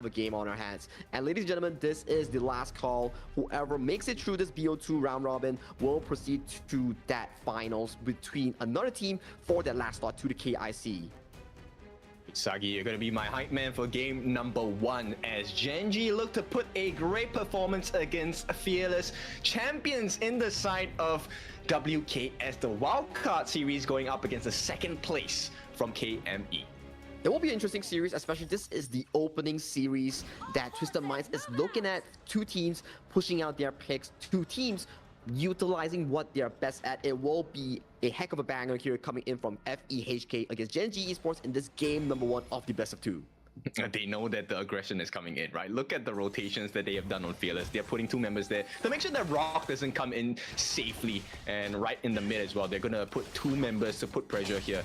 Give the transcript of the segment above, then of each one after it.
a game on our hands. And ladies and gentlemen, this is the last call. Whoever makes it through this BO2 round robin will proceed to that finals between another team for that last slot to the KIC. Sagi, you're going to be my hype man for game number 1 as Gen G look to put a great performance against Fearless, champions in the side of WKS, the wildcard series going up against the second place from KME. It will be an interesting series, especially this is the opening series that Twisted Minds is looking at. Two teams pushing out their picks, two teams utilizing what they're best at. It will be a heck of a banger here coming in from FEHK against Gen G Esports in this game number 1 of the best of 2. They know that the aggression is coming in, right? Look at the rotations that they have done on Fearless. They're putting 2 members there to make sure that Rock doesn't come in safely, and right in the mid as well. They're going to put 2 members to put pressure here.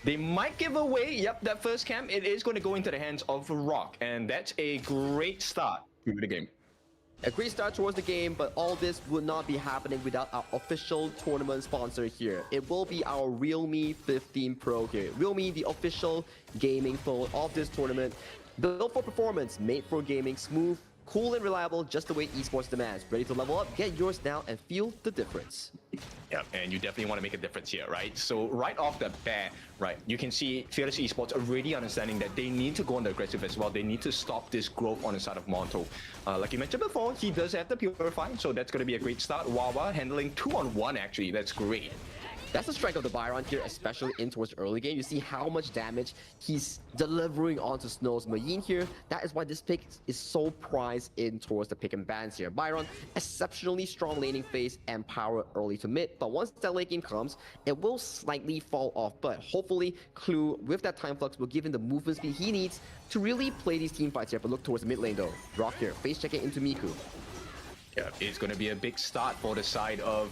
They might give away, yep, that first camp. It is going to go into the hands of Rock, and that's a great start to the game. A great start towards the game, but all this would not be happening without our official tournament sponsor here. It will be our Realme 15 Pro here. Realme, the official gaming phone of this tournament. Built for performance, made for gaming, smooth, cool and reliable, just the way esports demands. Ready to level up? Get yours now and feel the difference. Yeah, and you definitely want to make a difference here, right? So right off the bat, right, you can see Fearless Esports already understanding that they need to go on the aggressive as well. They need to stop this growth on the side of Monto. Like you mentioned before, he does have the Purify, so that's going to be a great start. Wawa handling 2-on-1 actually, that's great. That's the strength of the Byron here, especially in towards the early game. You see how much damage he's delivering onto Snow's Mayin here. That is why this pick is so prized in towards the pick and bans here. Byron, exceptionally strong laning phase and power early to mid, but once that late game comes, it will slightly fall off. But hopefully, Clue, with that time flux, will give him the movement speed he needs to really play these team fights here. But look towards the mid lane though. Rock here, face checking into Miku. Yeah, it's going to be a big start for the side of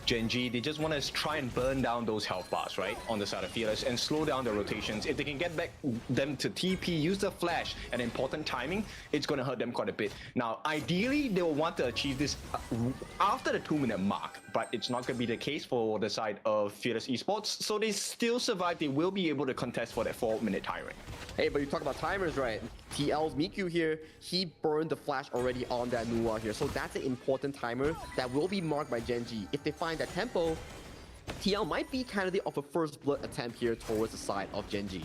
Gen G. They just want to try and burn down those health bars, right, on the side of Fearless and slow down the rotations. If they can get back them to TP, use the flash at important timing, it's going to hurt them quite a bit. Now, ideally, they will want to achieve this after the 2-minute mark, but it's not going to be the case for the side of Fearless Esports. So they still survive. They will be able to contest for that 4-minute timer. Hey, but you talk about timers, right? TL's Miku here, he burned the flash already on that Nuwa here. So that's an important timer that will be marked by Gen G. If they find that tempo, TL might be candidate of a first blood attempt here towards the side of Gen G.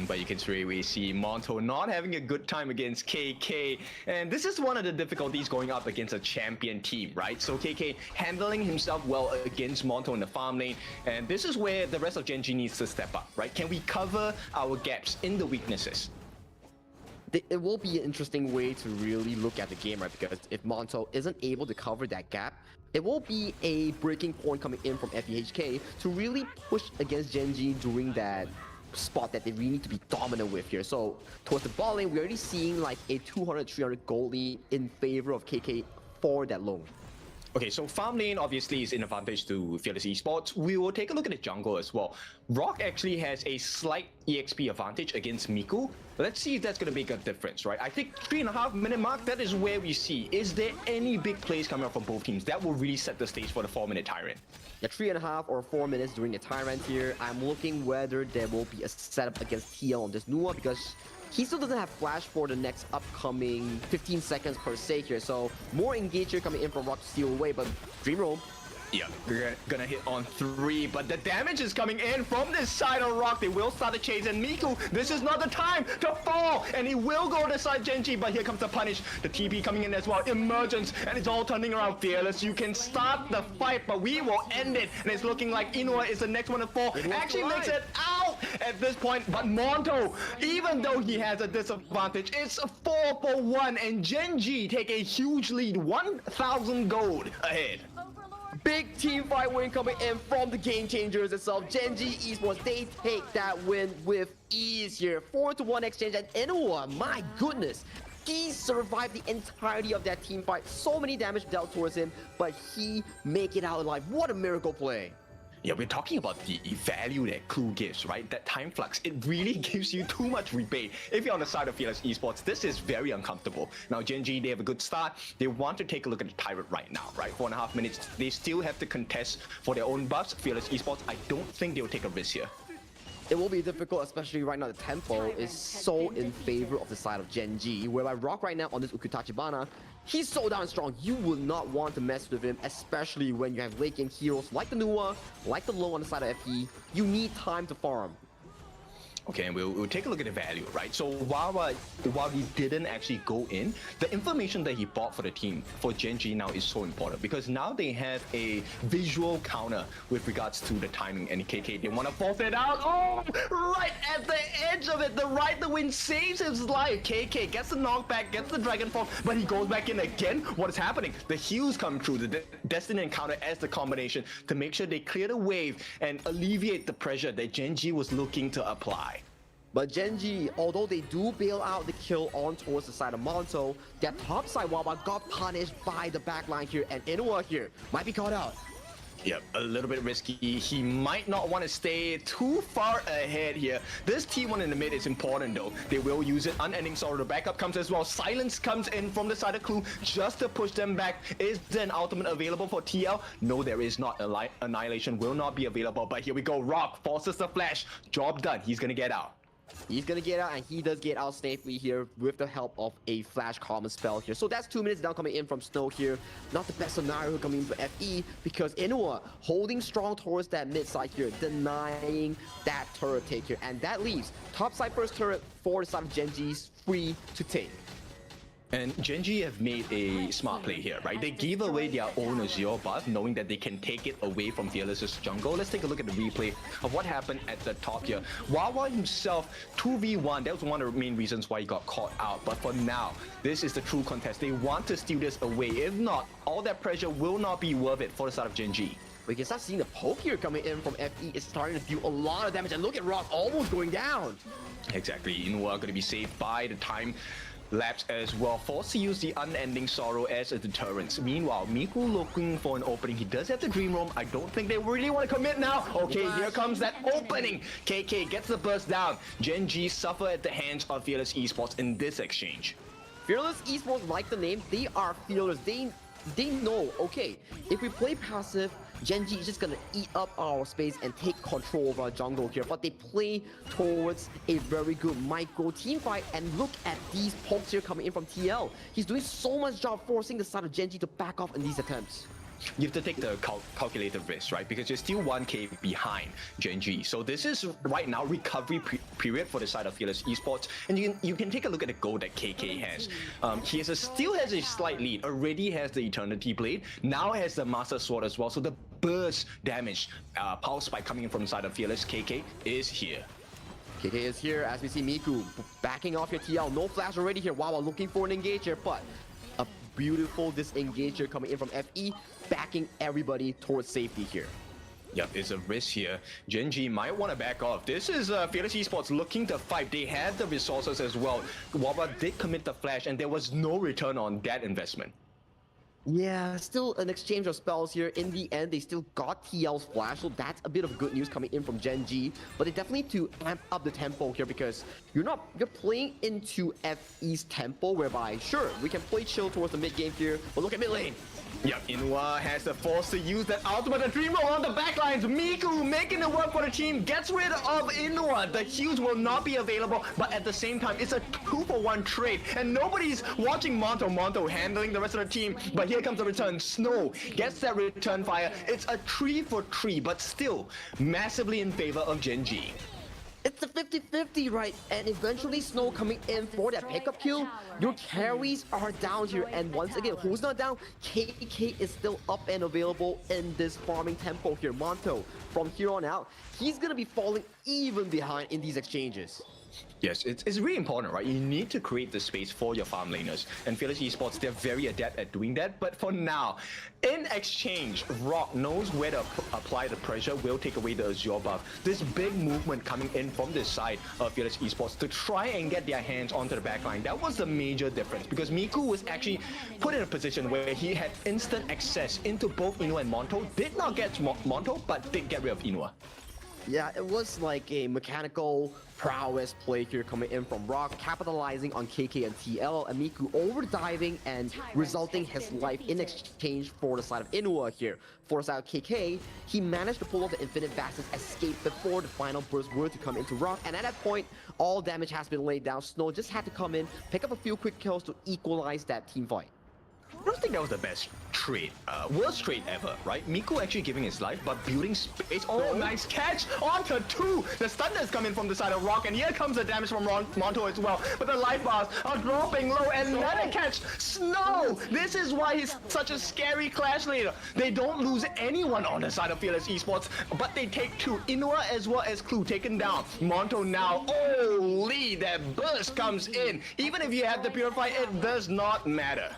But you can really see Monto not having a good time against KK. And this is one of the difficulties going up against a champion team, right? So KK handling himself well against Monto in the farm lane. And this is where the rest of Gen G needs to step up, right? Can we cover our gaps in the weaknesses? It will be an interesting way to really look at the game, right? Because if Monto isn't able to cover that gap, it will be a breaking point coming in from FEHK to really push against Gen G during that spot that they really need to be dominant with here. So towards the ball lane, we're already seeing like a 200-300 gold lead in favor of KK for that loan. Okay, so farm lane obviously is an advantage to Fearless Esports. We will take a look at the jungle as well. Rock actually has a slight EXP advantage against Miku. Let's see if that's going to make a difference, right? I think 3.5-minute mark, that is where we see. Is there any big plays coming up from both teams? That will really set the stage for the 4-minute Tyrant. Yeah, 3.5 or 4 minutes during the Tyrant here. I'm looking whether there will be a setup against TL on this Nuwa because he still doesn't have flash for the next upcoming 15 seconds per se here. So more engage here coming in from Rock to steal away, but Dream Roll. Yeah, we're gonna hit on 3, but the damage is coming in from this side of Rock. They will start the chase, and Miku, this is not the time to fall, and he will go to the side Gen G, but here comes the punish. The TP coming in as well, Emergence, and it's all turning around. Fearless, you can start the fight, but we will end it, and it's looking like Inoue is the next one to fall. Actually makes it out at this point, but Monto, even though he has a disadvantage, it's a 4-for-1, and Gen G take a huge lead, 1,000 gold ahead. Big team fight win coming in from the Game Changers itself. Gen G Esports, they take that win with ease here. 4-to-1 exchange, and Inoue, my goodness, he survived the entirety of that team fight. So many damage dealt towards him, but he make it out alive. What a miracle play. Yeah, we're talking about the value that Clue gives, right? That time flux, it really gives you too much rebate. If you're on the side of Fearless Esports, this is very uncomfortable. Now, Gen G, they have a good start. They want to take a look at the Tyrant right now, right? 4.5 minutes. They still have to contest for their own buffs. Fearless Esports, I don't think they'll take a risk here. It will be difficult, especially right now the tempo is so in favor of the side of Genji, whereby Rock right now on this Ukutachibana, he's so down strong, you will not want to mess with him, especially when you have late game heroes like the Nua, like the Low on the side of FE. You need time to farm. Okay, and we'll take a look at the value, right? So while he didn't actually go in, the information that he bought for the team, for Genji now is so important because now they have a visual counter with regards to the timing and KK. They want to force it out. Oh, right at the edge of it, the Ride the Wind saves his life. KK gets the knockback, gets the Dragon Fall, but he goes back in again. What is happening? The heals come through, the Destiny Encounter as the combination to make sure they clear the wave and alleviate the pressure that Genji was looking to apply. But Genji, although they do bail out the kill on towards the side of Monto, that top side Wawa got punished by the backline here, and Inuwa here might be caught out. Yep, a little bit risky. He might not want to stay too far ahead here. This T1 in the mid is important though. They will use it. Unending Sorrow, the backup comes as well. Silence comes in from the side of Clue just to push them back. Is there an ultimate available for TL? No, there is not. Annihilation will not be available, but here we go. Rock forces the flash. Job done. He's gonna get out. He's gonna get out, and he does get out safely here with the help of a flash common spell here. So that's 2 minutes down coming in from Snow here. Not the best scenario coming in for FE because Inuwa holding strong towards that mid side here, denying that turret take here. And that leaves top side first turret for the side of Genji's free to take. And Genji have made a smart play here, right? They give away their own Azure buff, knowing that they can take it away from Fearless's jungle. Let's take a look at the replay of what happened at the top here. Wawa himself, 2v1, that was one of the main reasons why he got caught out. But for now, this is the true contest. They want to steal this away. If not, all that pressure will not be worth it for the side of Genji. We can start seeing the poke here coming in from FE. It's starting to do a lot of damage. And look at Rock almost going down. Exactly. Inuwa going to be saved by the time lapse as well, forced to use the Unending Sorrow as a deterrent. Meanwhile, Miku looking for an opening. He does have the Dream Roam. I don't think they really want to commit now. Okay, here comes that opening. KK gets the burst down. Genji suffer at the hands of Fearless Esports in this exchange. Fearless Esports, like the name, they are fearless. They know, okay, if we play passive, Genji is just gonna eat up our space and take control of our jungle here. But they play towards a very good micro team fight, and look at these pokes here coming in from TL. He's doing so much job forcing the side of Genji to back off in these attempts. You have to take the calculated risk, right? Because you're still 1k behind Genji. So this is right now recovery period for the side of Fearless Esports. And you can take a look at the goal that KK has. He still has a slight lead, already has the Eternity Blade, now has the Master Sword as well. So the burst damage, power spike coming in from the side of Fearless, KK is here. KK is here as we see Miku backing off your TL. No flash already here. Wawa looking for an engager, but a beautiful disengager coming in from FE, backing everybody towards safety here. Yep, it's a risk here. Genji might want to back off. This is Fearless Esports looking to fight. They had the resources as well. Wawa did commit the flash, and there was no return on that investment. Yeah, still an exchange of spells here. In the end, they still got TL's flash, so that's a bit of good news coming in from Genji. But they definitely need to amp up the tempo here because you're playing into FE's tempo, whereby sure we can play chill towards the mid game here, but look at mid lane. Yep, Inuwa has the force to use that ultimate Dream Roll on the backlines. Miku making it work for the team, gets rid of Inuwa. The heals will not be available, but at the same time, it's a 2-for-1 trade, and nobody's watching Monto handling the rest of the team. But here comes the return. Snow gets that return fire. It's a 3-for-3, but still massively in favor of Genji. It's a 50-50, right? And eventually Snow coming in for that pickup kill. Your carries are down here, and once again, who's not down? KK is still up and available in this farming tempo here. Monto, from here on out, he's gonna be falling even behind in these exchanges. Yes, it's really important, right? You need to create the space for your farm laners. And Fearless Esports, they're very adept at doing that. But for now, in exchange, Rock knows where to apply the pressure, will take away the Azure buff. This big movement coming in from this side of Fearless Esports to try and get their hands onto the backline. That was the major difference because Miku was actually put in a position where he had instant access into both Inuwa and Monto. Did not get Monto, but did get rid of Inuwa. Yeah, it was like a mechanical prowess play here coming in from Rock, capitalizing on KK and TL, and Miku overdiving and resulting his life in exchange for the side of Inua here. For the side of KK, he managed to pull off the Infinite Bastards escape before the final burst were to come into Rock, and at that point, all damage has been laid down. Snow just had to come in, pick up a few quick kills to equalize that team fight. I don't think that was the best trade, worst trade ever, right? Miku actually giving his life, but building space. Oh, nice catch onto 2. The stun is coming from the side of Rock, and here comes the damage from Monto as well. But the life bars are dropping low, and another catch. Snow! This is why he's such a scary clash leader. They don't lose anyone on the side of Fearless Esports, but they take 2. Inua as well as Clue taken down. Monto now, holy, that burst comes in. Even if you have the Purify, it does not matter.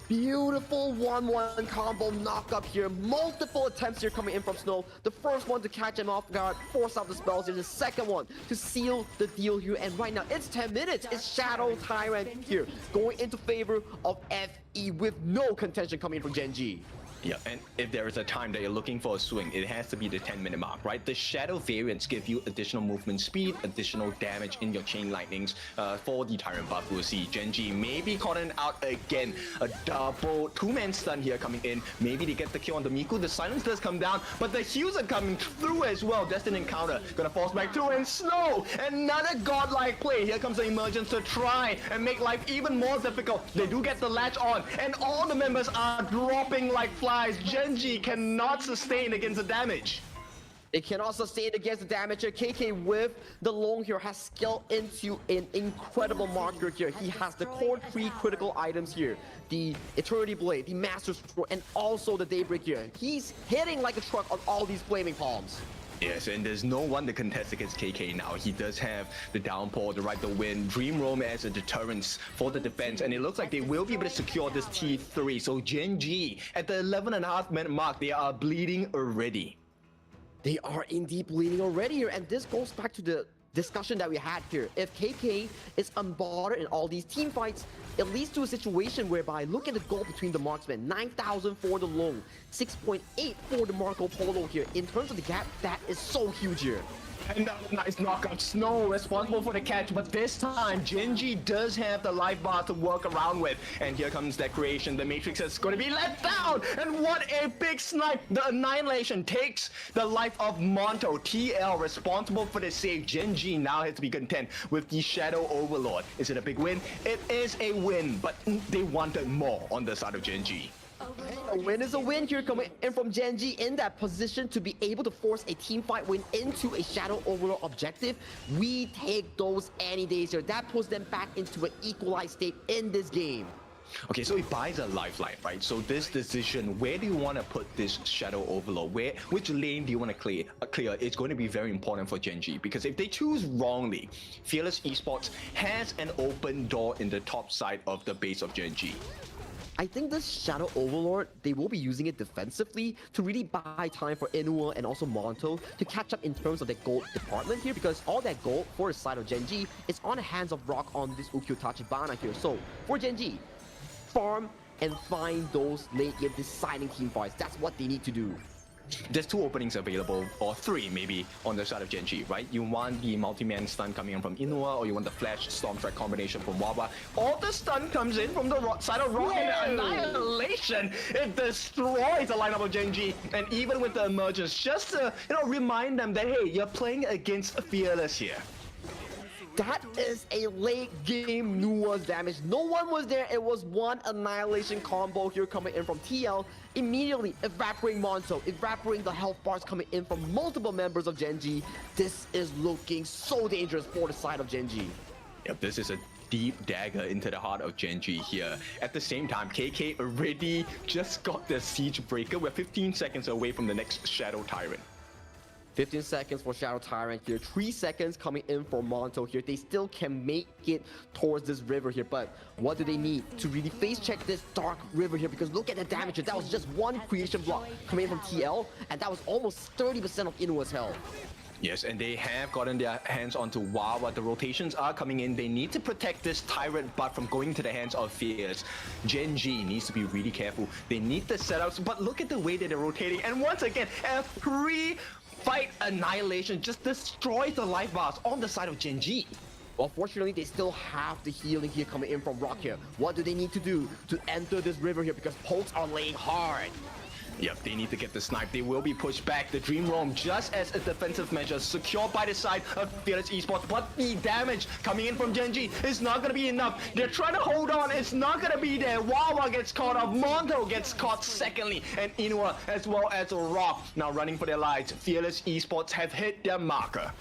Beautiful 1-1 combo knock-up here. Multiple attempts here coming in from Snow. The first one to catch him off guard, force out the spells. There's the second one to seal the deal here. And right now, it's 10 minutes. It's Shadow Tyrant here, going into favor of FE with no contention coming from Gen G. Yeah, and if there is a time that you're looking for a swing, it has to be the 10-minute mark, right? The shadow variants give you additional movement speed, additional damage in your chain lightnings. For the Tyrant buff, we'll see Gen G maybe caught out again. A double 2-man stun here coming in. Maybe they get the kill on the Miku. The silence does come down, but the heals are coming through as well. Destined Encounter gonna force back through, and Snow, another godlike play. Here comes the Emergence to try and make life even more difficult. They do get the latch on, and all the members are dropping like flies. Gen G cannot sustain against the damage. They cannot sustain against the damage here. KK with the long here has scaled into an incredible marker here. He has the core 3 critical items here. The Eternity Blade, the Master Scroll, and also the Daybreak here. He's hitting like a truck on all these flaming palms. Yes, and there's no one to contest against KK now. He does have the Downpour, the Right to Win, Dream Roam as a deterrence for the defense, and it looks like they will be able to secure this T3. So Gen G, at the 11.5-minute mark, they are bleeding already. They are indeed bleeding already here, and this goes back to the discussion that we had here. If KK is unbothered in all these team fights, it leads to a situation whereby look at the goal between the marksmen. 9,000 for the Long, 6.8 for the Marco Polo here. In terms of the gap, that is so huge here. And nice knockup. Snow responsible for the catch, but this time Gen G does have the life bar to work around with. And here comes that creation. The Matrix is going to be let down. And what a big snipe. The Annihilation takes the life of Monto. TL responsible for the save. Gen G now has to be content with the Shadow Overlord. Is it a big win? It is a win, but they wanted more on the side of Gen G. A win is a win here coming in from Gen G in that position to be able to force a team fight win into a Shadow Overlord objective. We take those any days here. That puts them back into an equalized state in this game. Okay, so it buys a lifeline, right? So this decision, where do you want to put this Shadow Overlord? Which lane do you want to clear? It's going to be very important for Gen G, because if they choose wrongly, Fearless Esports has an open door in the top side of the base of Gen G. I think this Shadow Overlord, they will be using it defensively to really buy time for Inua and also Monto to catch up in terms of their gold department here, because all that gold for the side of Gen G is on the hands of Rock on this Ukkyo Tachibana here. So for Gen G, farm and find those late game deciding team fights. That's what they need to do. There's 2 openings available, or 3 maybe, on the side of Gen G, right? You want the multi-man stun coming in from Inua, or you want the flash Stormstrike combination from Wawa. All the stun comes in from the side of Rock, and Annihilation, it destroys the lineup of Gen G. And even with the emergence, just to remind them that, hey, you're playing against Fearless here. That is a late game Nua's damage. No one was there. It was one Annihilation combo here coming in from TL. Immediately evaporating Monto, evaporating the health bars coming in from multiple members of Gen G. This is looking so dangerous for the side of Gen G. Yep, this is a deep dagger into the heart of Gen G here. At the same time, KK already just got the Siege Breaker. We're 15 seconds away from the next Shadow Tyrant. 15 seconds for Shadow Tyrant here, 3 seconds coming in for Monto here. They still can make it towards this river here, but what do they need to really face check this dark river here? Because look at the damage here. That was just one creation block coming in from TL, and that was almost 30% of Inua's health. Yes, and they have gotten their hands onto Wawa. The rotations are coming in. They need to protect this Tyrant butt from going to the hands of Fears. Gen G needs to be really careful. They need the setups, but look at the way that they're rotating. And once again, a Fight Annihilation just destroys the life bars on the side of Gen.G. Well, fortunately, they still have the healing here coming in from Rock here. What do they need to do to enter this river here? Because Pokes are laying hard. Yep, they need to get the snipe. They will be pushed back. The Dream Roam just as a defensive measure, secured by the side of Fearless Esports. But the damage coming in from Gen.G is not going to be enough. They're trying to hold on. It's not going to be there. Wawa gets caught off. Monto gets caught secondly. And Inua as well as Rock now running for their lives. Fearless Esports have hit their marker.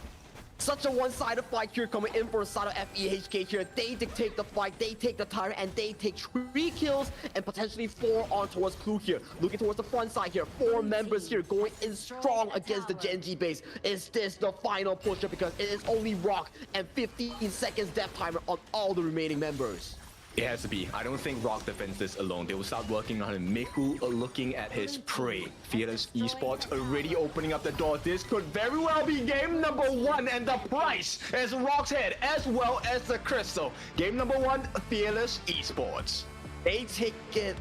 Such a one-sided fight here coming in for the side of FEHK here. They dictate the fight, they take the tire, and they take 3 kills and potentially 4 on towards Clue here. Looking towards the front side here. 4 members here going in strong against the Gen.G base. Is this the final pusher? Because it is only Rock and 15 seconds death timer on all the remaining members. It has to be. I don't think Rock defends this alone. They will start working on him. Miku looking at his prey. Fearless Esports already opening up the door. This could very well be game number 1, and the price is Rock's head as well as the crystal. Game number 1, Fearless Esports. They take it